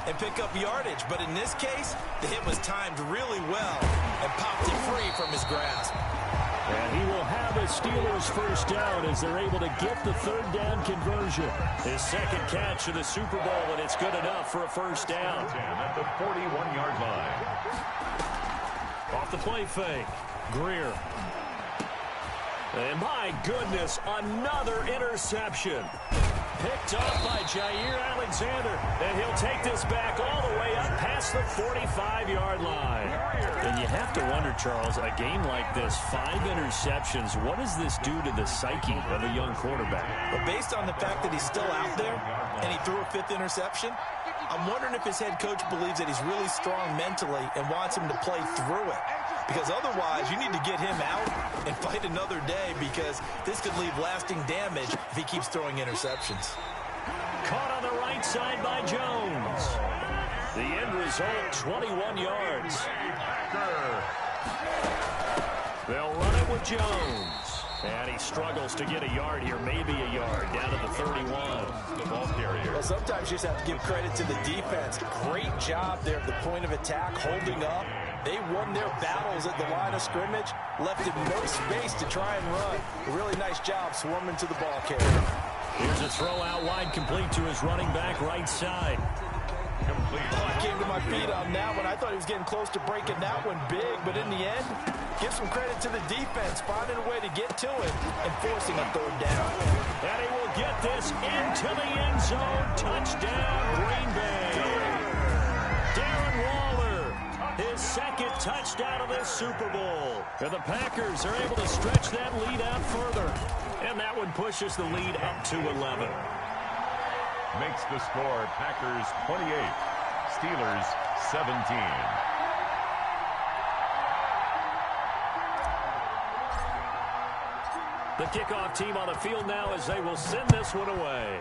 and pick up yardage. But in this case, the hit was timed really well and popped it free from his grasp. And he will have a Steelers first down as they're able to get the 3rd down conversion. His 2nd catch of the Super Bowl, and it's good enough for a first down. At the 41-yard line. Off the play fake. Greer. And my goodness, another interception. Picked off by Jair Alexander, and he'll take this back all the way up past the 45-yard line. And you have to wonder, Charles, a game like this, 5 interceptions, what does this do to the psyche of a young quarterback? But based on the fact that he's still out there and he threw a 5th interception, I'm wondering if his head coach believes that he's really strong mentally and wants him to play through it. Because otherwise, you need to get him out and fight another day, because this could leave lasting damage if he keeps throwing interceptions. Caught on the right side by Jones. The end result, 21 yards. They'll run it with Jones. And he struggles to get a yard here, maybe a yard, down to the 31. The ball carrier. Well, sometimes you just have to give credit to the defense. Great job there at the point of attack, holding up. They won their battles at the line of scrimmage, left him no space to try and run. A really nice job swarming to the ball carrier. Here's a throw out wide, complete to his running back right side. Complete. Oh, I came to my feet on that one. I thought he was getting close to breaking that one big, but in the end, give some credit to the defense, finding a way to get to it and forcing a 3rd down. And he will get this into the end zone. Touchdown, Green Bay. Darren Waller, his 2nd touchdown of this Super Bowl. And the Packers are able to stretch that lead out further. And that one pushes the lead up to 11. Makes the score Packers 28, Steelers 17. The kickoff team on the field now as they will send this one away.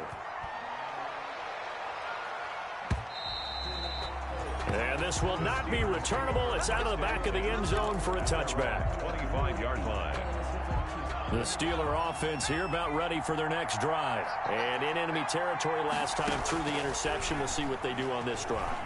And this will not be returnable. It's out of the back of the end zone for a touchback. 25-yard line. The Steeler offense here about ready for their next drive. And in enemy territory last time through the interception. We'll see what they do on this drive.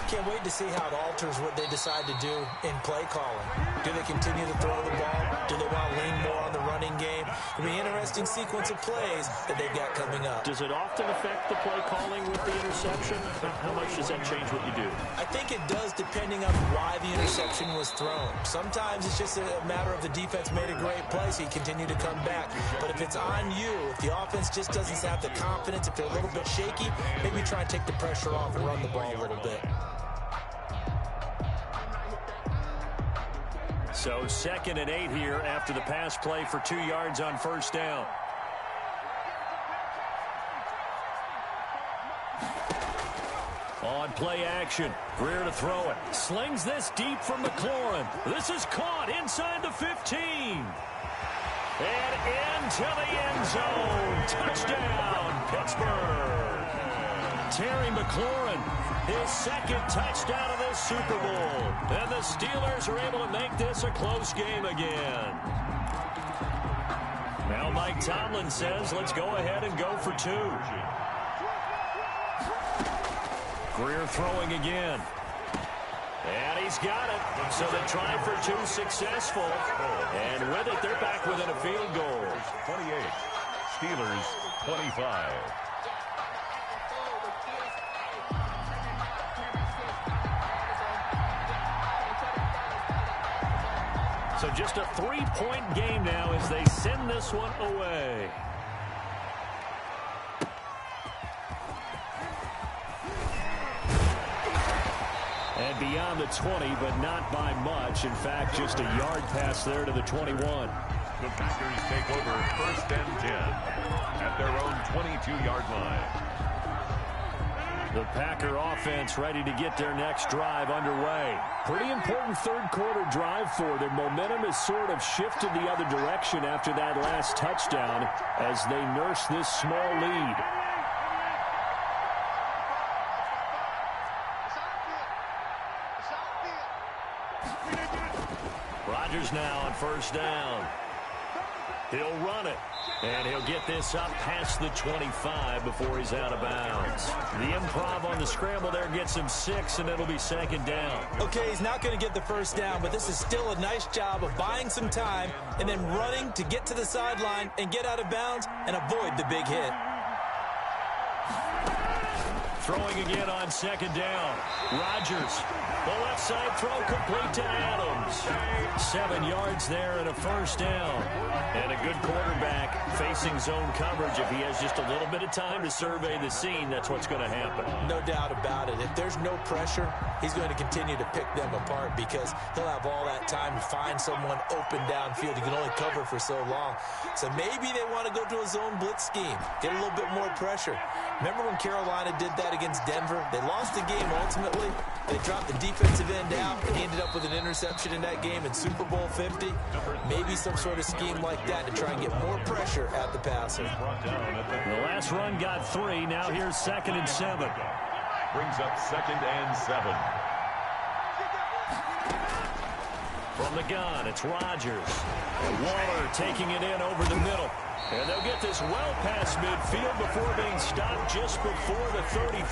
Can't wait to see how it alters what they decide to do in play calling. Do they continue to throw the ball? Do they want to lean more on the running game? It'll be an interesting sequence of plays that they've got coming up. Does it often affect the play calling with the interception? How much does that change what you do? I think it does, depending on why the interception was thrown. Sometimes it's just a matter of the defense made a great play, so you continue to come back. But if it's on you, if the offense just doesn't have the confidence, if they're a little bit shaky, maybe try and take the pressure off and run the ball a little bit. So 2nd and 8 here after the pass play for 2 yards on 1st down. On play action, Greer to throw it. Slings this deep from McLaurin. This is caught inside the 15. And into the end zone. Touchdown, Pittsburgh. Terry McLaurin, his 2nd touchdown of this Super Bowl. And the Steelers are able to make this a close game again. Now Mike Tomlin says, let's go ahead and go for 2. Greer throwing again. And he's got it. So they try for 2 successful. And with it, they're back within a field goal. 28, Steelers 25. So just a 3-point game now as they send this one away. And beyond the 20, but not by much. In fact, just a yard pass there to the 21. The Packers take over 1st and 10 at their own 22-yard line. The Packer offense ready to get their next drive underway. Pretty important 3rd quarter drive for them. Momentum has sort of shifted the other direction after that last touchdown as they nurse this small lead. Rodgers now on 1st down. He'll run it. And he'll get this up past the 25 before he's out of bounds. The improv on the scramble there gets him 6, and it'll be 2nd down. Okay, he's not going to get the 1st down, but this is still a nice job of buying some time and then running to get to the sideline and get out of bounds and avoid the big hit. Throwing again on second down. Rodgers. The left side throw complete to Adams. 7 yards there and a first down. And a good quarterback facing zone coverage. If he has just a little bit of time to survey the scene, that's what's going to happen. No doubt about it. If there's no pressure, he's going to continue to pick them apart because he'll have all that time to find someone open downfield. He can only cover for so long. So maybe they want to go to a zone blitz scheme, get a little bit more pressure. Remember when Carolina did that against Denver? They lost the game ultimately. They dropped the defensive end out, and he ended up with an interception in that game in Super Bowl 50. Maybe some sort of scheme like that to try and get more pressure at the passer. The last run got 3. Now here's 2nd and 7. Brings up 2nd and 7. From the gun, it's Rodgers. Waller taking it in over the middle. And they'll get this well past midfield before being stopped just before the 35.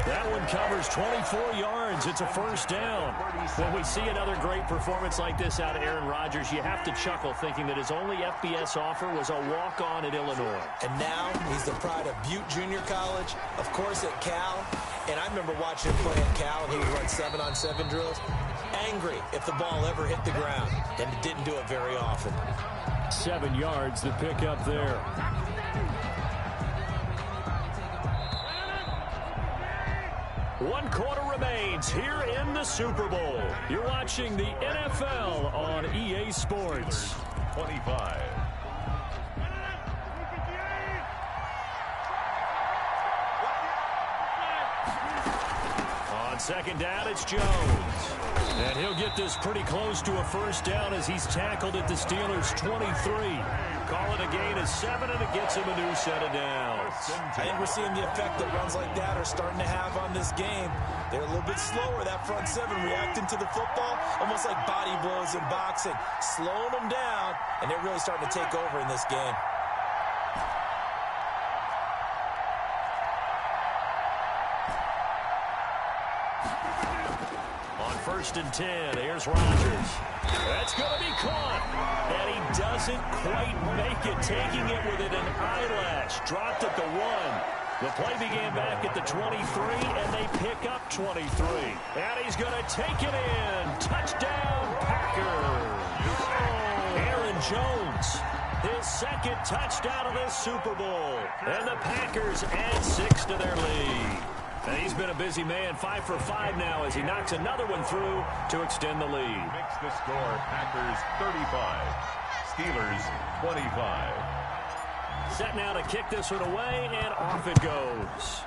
That one covers 24 yards. It's a first down. When we see another great performance like this out of Aaron Rodgers, you have to chuckle thinking that his only FBS offer was a walk-on at Illinois. And now he's the pride of Butte Junior College, of course at Cal. And I remember watching him play at Cal, and he would run 7-on-7 drills. Angry if the ball ever hit the ground, and it didn't do it very often. 7 yards to pick up there. One quarter remains here in the Super Bowl. You're watching the NFL on EA Sports. 25. On second down, it's Jones. And he'll get this pretty close to a first down as he's tackled at the Steelers' 23. Call it a gain of 7, and it gets him a new set of downs. I think we're seeing the effect that runs like that are starting to have on this game. They're a little bit slower, that front 7, reacting to the football, almost like body blows in boxing, slowing them down, and they're really starting to take over in this game. First and 10. Here's Rodgers. That's going to be caught. And he doesn't quite make it, taking it within an eyelash. Dropped at the 1. The play began back at the 23, and they pick up 23. And he's going to take it in. Touchdown, Packers. Aaron Jones, his 2nd touchdown of this Super Bowl. And the Packers add 6 to their lead. And he's been a busy man, 5 for 5 now as he knocks another one through to extend the lead. Makes the score Packers 35, Steelers 25. Set now to kick this one away, and off it goes.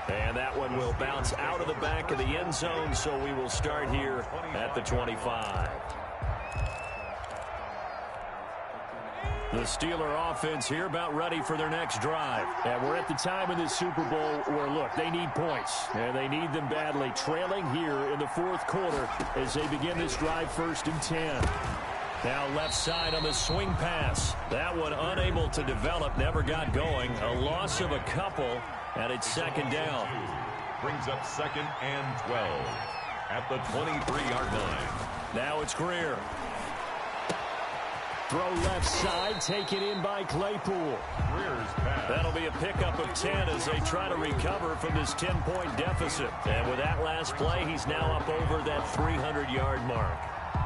And that one will bounce out of the back of the end zone, so we will start here at the 25. The Steeler offense here about ready for their next drive. And we're at the time in this Super Bowl where, look, they need points. And they need them badly. Trailing here in the 4th quarter as they begin this drive 1st and 10. Now left side on the swing pass. That one unable to develop, never got going. A loss of a couple, and it's 2nd down. Brings up 2nd and 12 at the 23-yard line. Now it's Greer. Throw left side, taken in by Claypool. That'll be a pickup of 10 as they try to recover from this 10-point deficit. And with that last play, he's now up over that 300-yard mark.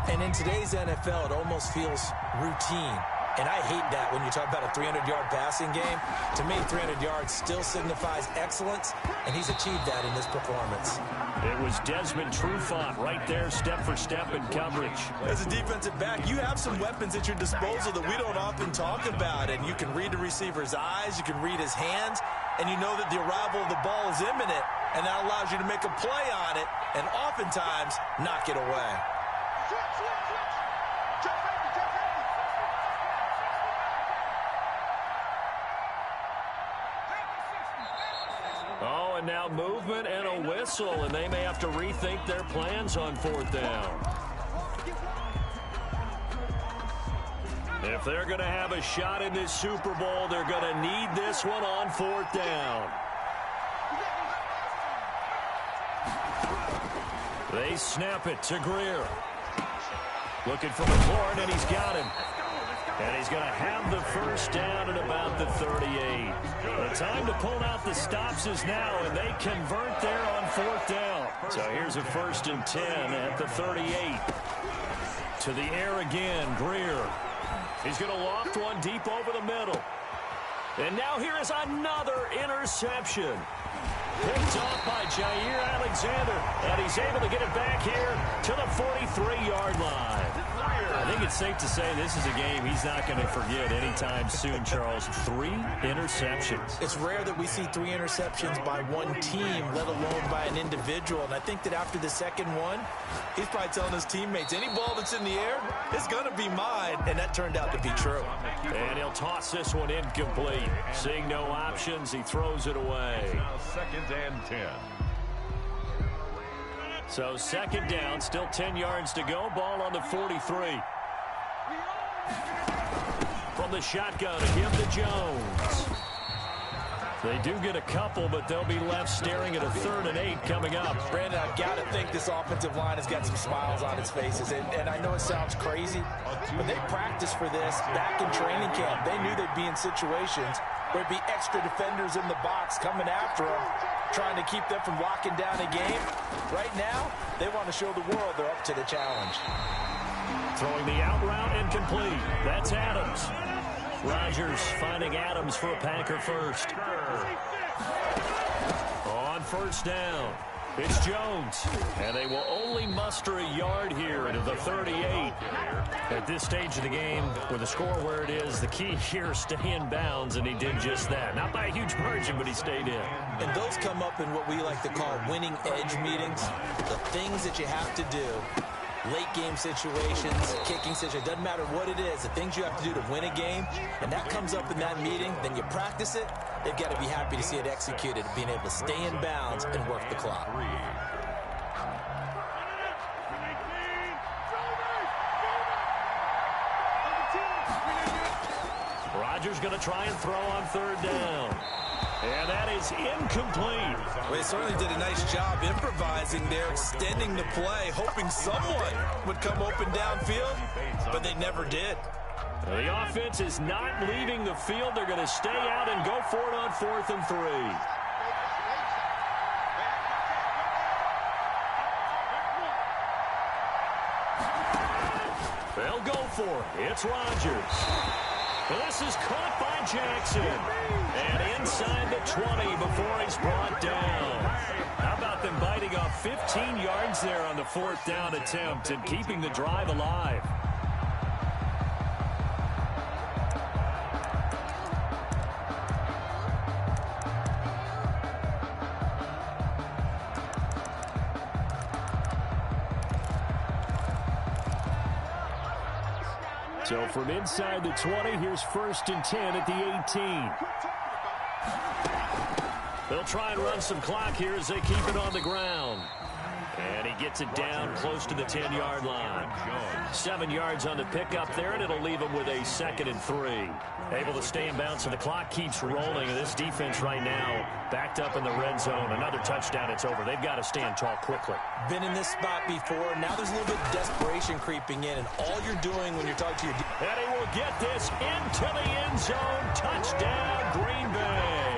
And in today's NFL, it almost feels routine. And I hate that when you talk about a 300-yard passing game. To me, 300 yards still signifies excellence, and he's achieved that in this performance. It was Desmond Trufant right there, step for step in coverage. As a defensive back, you have some weapons at your disposal that we don't often talk about, and you can read the receiver's eyes, you can read his hands, and you know that the arrival of the ball is imminent, and that allows you to make a play on it, and oftentimes knock it away. Oh, and now movement and a whistle, and they may have to rethink their plans on 4th down. If they're going to have a shot in this Super Bowl, they're going to need this one on 4th down. They snap it to Greer. Looking for McLaurin, and he's got him. And he's going to have the first down at about the 38. The time to pull out the stops is now, and they convert there on 4th down. So here's a 1st and 10 at the 38. To the air again, Greer. He's going to loft one deep over the middle. And now here is another interception. Picked off by Jair Alexander, and he's able to get it back here to the 43-yard line. I think it's safe to say this is a game he's not going to forget anytime soon, Charles. 3 interceptions. It's rare that we see 3 interceptions by one team, let alone by an individual. And I think that after the second one, he's probably telling his teammates, any ball that's in the air, it's going to be mine. And that turned out to be true. And he'll toss this one incomplete. Seeing no options, he throws it away. Now 2nd and 10. So 2nd down, still 10 yards to go. Ball on the 43. From the shotgun, a give to Jones. They do get a couple, but they'll be left staring at a 3rd and 8 coming up. Brandon, I've got to think this offensive line has got some smiles on its faces. And I know it sounds crazy, but they practiced for this back in training camp. They knew they'd be in situations where there'd be extra defenders in the box coming after them, trying to keep them from locking down a game. Right now, they want to show the world they're up to the challenge. Throwing the out route incomplete. That's Adams. Rodgers finding Adams for a Packer first. On 1st down, it's Jones. And they will only muster a yard here to the 38. At this stage of the game, with the score where it is, the key here is stay in bounds, and he did just that. Not by a huge margin, but he stayed in. And those come up in what we like to call winning edge meetings. The things that you have to do. Late game situations, kicking situations, doesn't matter what it is, the things you have to do to win a game, and that comes up in that meeting, then you practice it, they've got to be happy to see it executed, being able to stay in bounds and work the clock. Rodgers going to try and throw on 3rd down. And that is incomplete. Well, they certainly did a nice job improvising there, extending the play, hoping someone would come open downfield, but they never did. The offense is not leaving the field. They're going to stay out and go for it on 4th and 3. They'll go for it. It's Rodgers. This is caught by Jackson. And inside the 20 before he's brought down. How about them biting off 15 yards there on the 4th down attempt and keeping the drive alive? So from inside the 20, here's 1st and 10 at the 18. They'll try and run some clock here as they keep it on the ground. And he gets it down close to the 10-yard line. 7 yards on the pickup there, and it'll leave him with a 2nd and 3. Able to stay in bounds, so the clock keeps rolling. And this defense right now backed up in the red zone. Another touchdown, it's over. They've got to stand tall quickly. Been in this spot before. Now there's a little bit of desperation creeping in, and all you're doing when you're talking to your and he will get this into the end zone. Touchdown, Green Bay.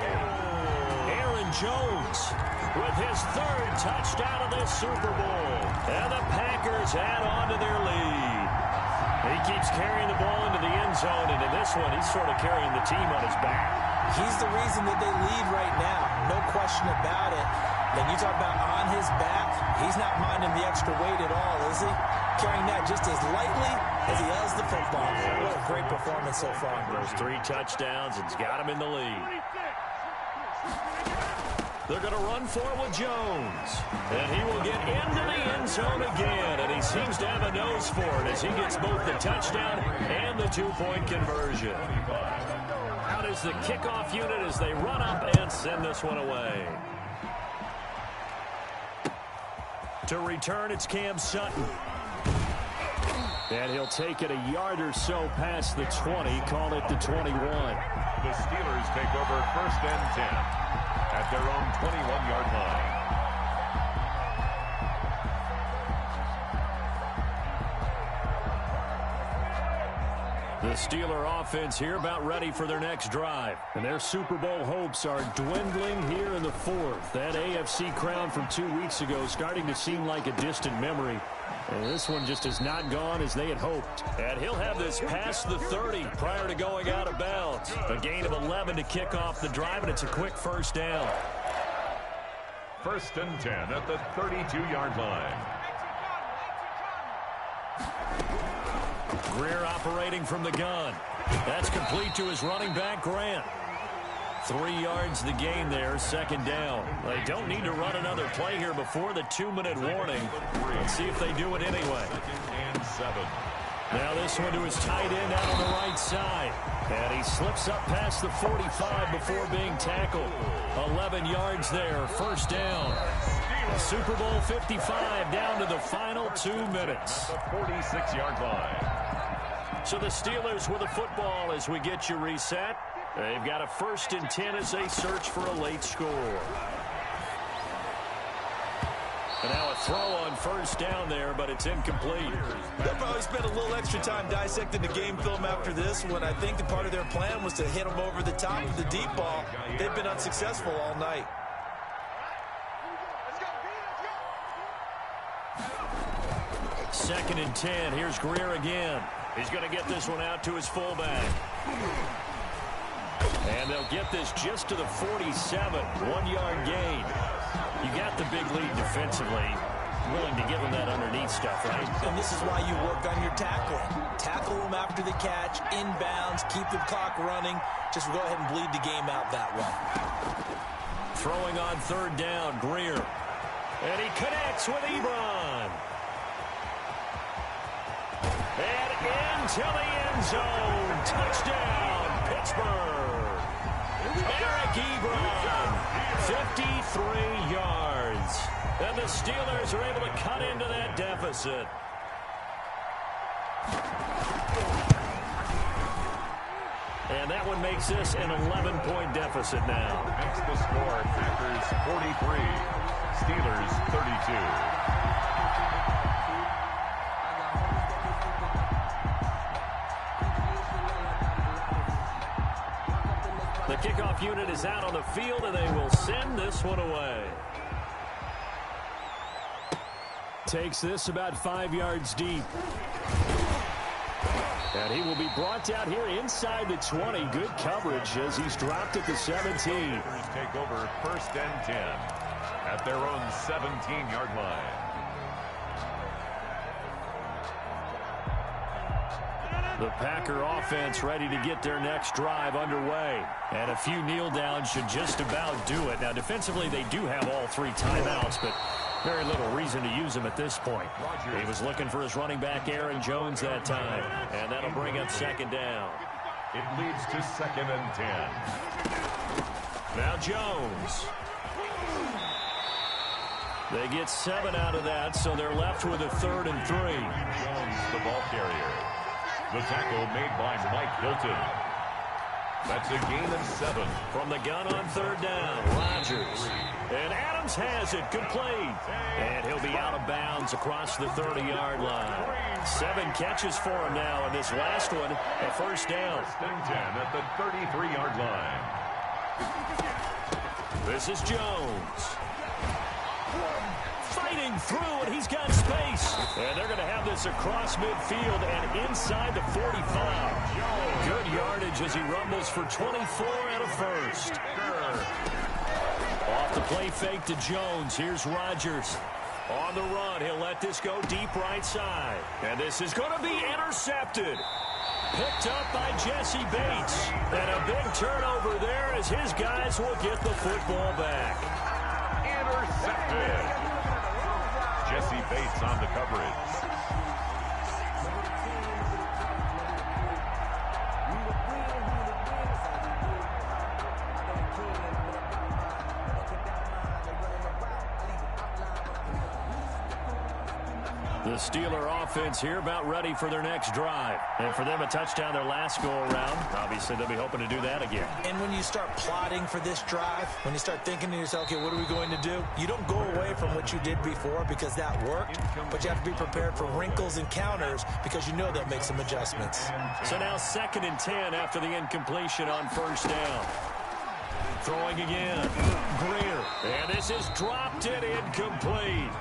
Aaron Jones with his 3rd touchdown of this Super Bowl. And the Packers add on to their lead. He keeps carrying the ball into the end zone, and in this one, he's sort of carrying the team on his back. He's the reason that they lead right now. No question about it. And you talk about on his back, he's not minding the extra weight at all, is he? Carrying that just as lightly as he does the football. What a great performance so far. Those 3 touchdowns, it's got him in the lead. They're going to run for it with Jones. And he will get into the end zone again. And he seems to have a nose for it as he gets both the touchdown and the 2-point conversion. Out is the kickoff unit as they run up and send this one away. To return, it's Cam Sutton. And he'll take it a yard or so past the 20, call it the 21. The Steelers take over 1st and 10 at their own 21-yard line. The Steeler offense here about ready for their next drive. And their Super Bowl hopes are dwindling here in the fourth. That AFC crown from 2 weeks ago starting to seem like a distant memory. And this one just has not gone as they had hoped. And he'll have this past the 30 prior to going out of bounds. A gain of 11 to kick off the drive, and it's a quick first down. 1st and 10 at the 32-yard line. Greer operating from the gun. That's complete to his running back, Grant. 3 yards the gain there, 2nd down. They don't need to run another play here before the 2-minute warning. Let's see if they do it anyway. 2nd and 7. Now this one to his tight end out on the right side. And he slips up past the 45 before being tackled. 11 yards there, 1st down. Super Bowl 55 down to the final 2 minutes. The 46-yard line. So the Steelers with the football as we get you reset. They've got a 1st and 10 as they search for a late score. And now a throw on 1st down there, but it's incomplete. They'll probably spend a little extra time dissecting the game film after this one. I think that part of their plan was to hit them over the top of the deep ball. They've been unsuccessful all night. 2nd and 10. Here's Greer again. He's going to get this one out to his fullback. And they'll get this just to the 47. 1-yard gain. You got the big lead defensively. Willing to give him that underneath stuff, right? And this is why you work on your tackling. Tackle them after the catch, inbounds, keep the clock running. Just go ahead and bleed the game out that way. Throwing on 3rd down, Greer. And he connects with Ebron. And into the end zone. Touchdown, Pittsburgh. Eric Ebron, 53 yards. And the Steelers are able to cut into that deficit. And that one makes this an 11-point deficit now. Makes the score Packers 43, Steelers 32. The kickoff unit is out on the field, and they will send this one away. Takes this about 5 yards deep. And he will be brought down here inside the 20. Good coverage as he's dropped at the 17. Take over 1st and 10 at their own 17-yard line. The Packer offense ready to get their next drive underway. And a few kneel downs should just about do it. Now, defensively, they do have all 3 timeouts, but very little reason to use them at this point. He was looking for his running back, Aaron Jones, that time. And that'll bring up 2nd down. It leads to 2nd and 10. Now Jones. They get 7 out of that, so they're left with a 3rd and 3. Jones, the ball carrier. The tackle made by Mike Hilton. That's a gain of 7. From the gun on 3rd down, Rodgers. And Adams has it complete. And he'll be out of bounds across the 30-yard line. 7 catches for him now, and this last one, a 1st down. 1st and 10 at the 33-yard line. This is Jones. Fighting through, and he's got space. And they're going to have this across midfield and inside the 45. Good yardage as he rumbles for 24 and a 1st. Off the play fake to Jones. Here's Rodgers. On the run, he'll let this go deep right side. And this is going to be intercepted. Picked up by Jesse Bates. And a big turnover there as his guys will get the football back. Intercepted. Jesse Bates on the coverage. The Steeler offense here about ready for their next drive. And for them, a touchdown their last go-around. Obviously, they'll be hoping to do that again. And when you start plotting for this drive, when you start thinking to yourself, okay, what are we going to do? You don't go away from what you did before because that worked, but you have to be prepared for wrinkles and counters because you know they'll make some adjustments. So now 2nd and 10 after the incompletion on first down. Throwing again. Greer. And this is dropped and incomplete.